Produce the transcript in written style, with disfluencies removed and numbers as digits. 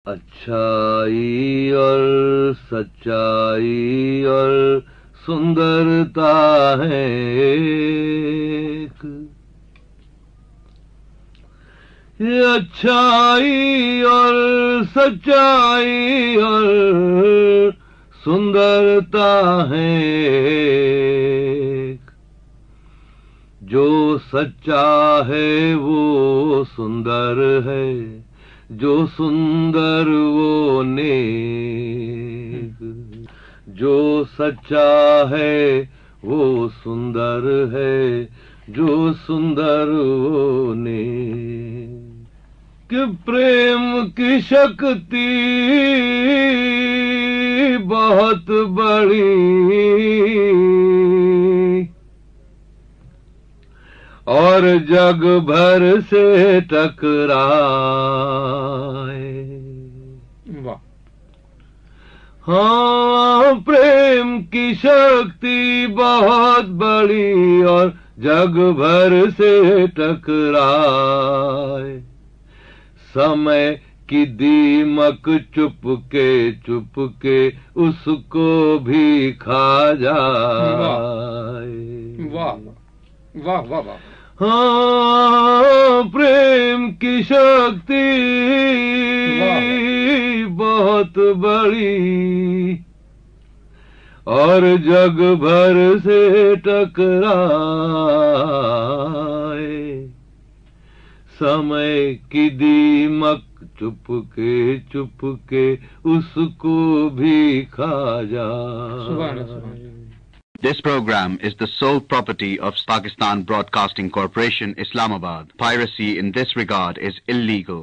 अच्छाई और सच्चाई और सुंदरता है एक। ये अच्छाई और सच्चाई और सुंदरता है एक। जो सच्चा है वो सुंदर है, जो सुंदर वो नेक। जो सच्चा है वो सुंदर है, जो सुंदर वो नेक। कि प्रेम की शक्ति बहुत बड़ी और जग भर से टकराए। वाह। हाँ, प्रेम की शक्ति बहुत बड़ी और जग भर से टकराए। समय की दीमक चुपके उसको भी खा जाए। वाह वाह वाह वाह। हाँ, प्रेम की शक्ति बहुत बड़ी और जग भर से टकराए। समय की दीमक चुपके उसको भी खा जाए। This program is the sole property of Pakistan Broadcasting Corporation, Islamabad. Piracy in this regard is illegal.